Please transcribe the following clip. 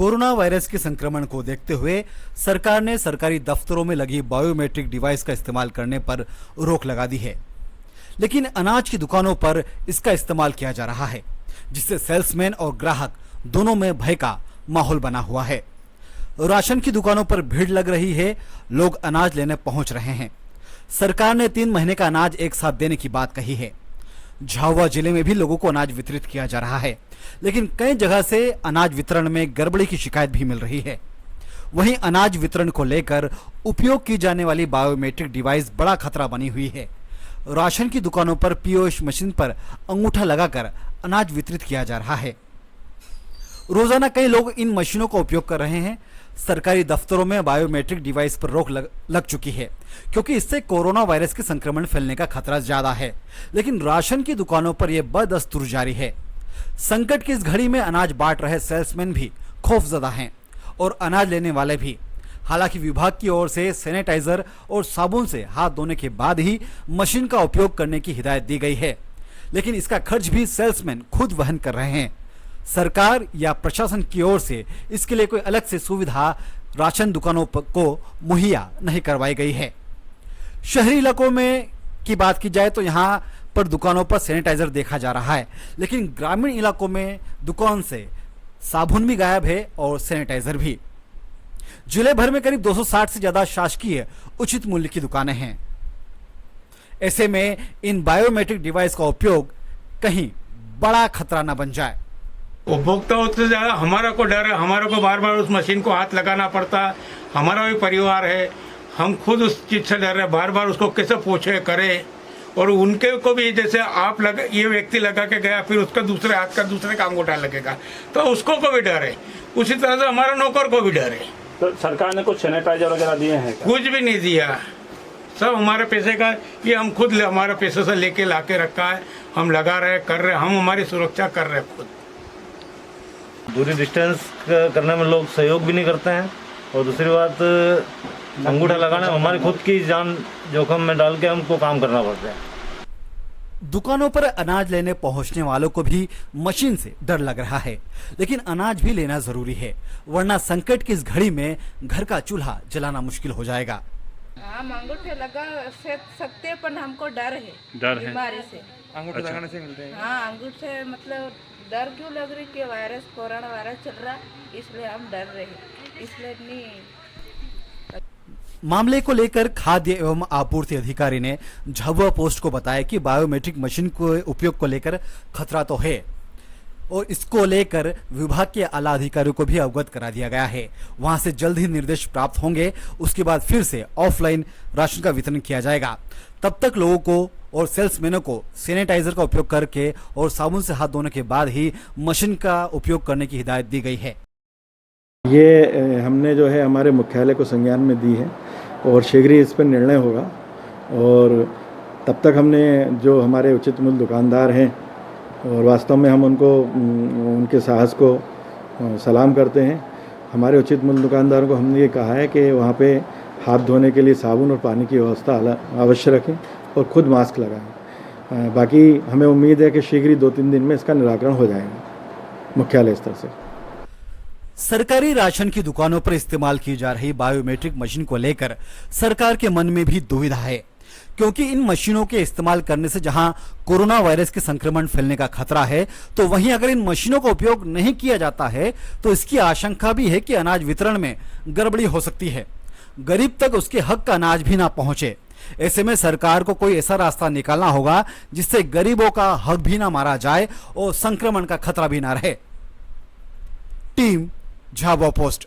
Corona virus के संक्रमण को देखते हुए सरकार ने सरकारी दफ्तरों में लगी बायोमेट्रिक डिवाइस का इस्तेमाल करने पर रोक लगा दी है, लेकिन अनाज की दुकानों पर इसका इस्तेमाल किया जा रहा है, जिससे सेल्समैन और ग्राहक दोनों में भय का माहौल बना हुआ है। राशन की दुकानों पर भीड़ लग रही है, लोग अनाज लेने पहुंच रहे हैं। सरकार ने 3 महीने का अनाज एक साथ देने की बात कही है। झाबुआ जिले में भी लोगों को अनाज वितरित किया जा रहा है, लेकिन कई जगह से अनाज वितरण में गड़बड़ी की शिकायत भी मिल रही है। वहीं अनाज वितरण को लेकर उपयोग की जाने वाली बायोमेट्रिक डिवाइस बड़ा खतरा बनी हुई है। राशन की दुकानों पर पीओएस मशीन पर अंगूठा लगाकर अनाज वितरित किया जा रहा है। रोजाना कई लोग इन मशीनों का उपयोग कर रहे हैं। सरकारी दफ्तरों में बायोमेट्रिक डिवाइस पर रोक लग चुकी है, क्योंकि इससे कोरोना वायरस के संक्रमण फैलने का खतरा ज्यादा है। लेकिन राशन की दुकानों पर यह बदस्तूर जारी है। संकट की इस घड़ी में अनाज बांट रहे सेल्समैन भी खौफजदा हैं और अनाज लेने वाले भी। हालांकि विभाग की ओर से सैनिटाइजर और साबुन से हाथ धोने के बाद ही मशीन का उपयोग करने की हिदायत दी गई है, लेकिन इसका खर्च भी सेल्समैन खुद वहन कर रहे हैं। सरकार या प्रशासन की ओर से इसके लिए कोई अलग से सुविधा राशन दुकानों को मुहैया नहीं करवाई गई है। शहरी इलाकों में की बात की जाए तो यहाँ पर दुकानों पर सैनिटाइजर देखा जा रहा है, लेकिन ग्रामीण इलाकों में दुकान से साबुन भी गायब है और सैनिटाइजर भी। जिले भर में करीब 260 से ज्यादा शासकीय उचित मूल्य की दुकानें हैं। ऐसे में इन बायोमेट्रिक डिवाइस का उपयोग कहीं बड़ा खतरा न बन जाए। उपभोक्ताओं से ज्यादा हमारा को डर है। हमारे को बार बार उस मशीन को हाथ लगाना पड़ता है। हमारा भी परिवार है, हम खुद उस चीज से डर रहे हैं। बार बार उसको कैसे पोछे करे, और उनके को भी जैसे आप ये व्यक्ति लगा के गया, फिर उसका दूसरे हाथ का दूसरे का अंगूठा लगेगा, तो उसको को भी डर है। उसी तरह से हमारा नौकर को भी डर है। तो सरकार ने कुछ सैनिटाइजर वगैरह दिए हैं क्या? कुछ भी नहीं दिया, सब हमारे पैसे का, ये हम खुद हमारे पैसे से लेके लाके रखा है। हम लगा रहे, कर रहे, हम हमारी सुरक्षा कर रहे खुद। दूरी डिस्टेंस करने में लोग सहयोग भी नहीं करते हैं, और दूसरी बात अंगूठा लगाने में हमारी खुद की जान जोखिम में डाल के हमको काम करना पड़ता है। दुकानों पर अनाज लेने पहुंचने वालों को भी मशीन से डर लग रहा है, लेकिन अनाज भी लेना जरूरी है, वरना संकट की इस घड़ी में घर का चूल्हा जलाना मुश्किल हो जाएगा। हम अंगूठे लगा सकते, पर हमको डर है बीमारी से। अंगूठे लगाने से मिलते हैं? हाँ, अंगूठे मतलब डर क्यों लग रही कि वायरस, कोरोना वायरस चल रहा, इसलिए हम डर रहे, इसलिए नहीं। मामले को लेकर खाद्य एवं आपूर्ति अधिकारी ने झाबुआ पोस्ट को बताया कि बायोमेट्रिक मशीन के उपयोग को लेकर खतरा तो है, और इसको लेकर विभाग के आला अधिकारियों को भी अवगत करा दिया गया है। वहां से जल्द ही निर्देश प्राप्त होंगे, उसके बाद फिर से ऑफलाइन राशन का वितरण किया जाएगा। तब तक लोगों को और सेल्समैनों को सैनिटाइजर का उपयोग करके और साबुन से हाथ धोने के बाद ही मशीन का उपयोग करने की हिदायत दी गई है। ये हमने जो है हमारे मुख्यालय को संज्ञान में दी है, और शीघ्र ही इस पर निर्णय होगा। और तब तक हमने जो हमारे उचित मूल्य दुकानदार हैं, और वास्तव में हम उनको उनके साहस को सलाम करते हैं। हमारे उचित मूल्य दुकानदारों को हमने ये कहा है कि वहाँ पे हाथ धोने के लिए साबुन और पानी की व्यवस्था अवश्य रखें और खुद मास्क लगाएं। बाकी हमें उम्मीद है कि शीघ्र ही 2-3 दिन में इसका निराकरण हो जाएगा मुख्यालय स्तर से। सरकारी राशन की दुकानों पर इस्तेमाल की जा रही बायोमेट्रिक मशीन को लेकर सरकार के मन में भी दुविधा है, क्योंकि इन मशीनों के इस्तेमाल करने से जहां कोरोना वायरस के संक्रमण फैलने का खतरा है, तो वहीं अगर इन मशीनों का उपयोग नहीं किया जाता है तो इसकी आशंका भी है कि अनाज वितरण में गड़बड़ी हो सकती है, गरीब तक उसके हक का अनाज भी ना पहुंचे। ऐसे में सरकार को कोई ऐसा रास्ता निकालना होगा जिससे गरीबों का हक भी ना मारा जाए और संक्रमण का खतरा भी ना रहे। Team Jhabua post.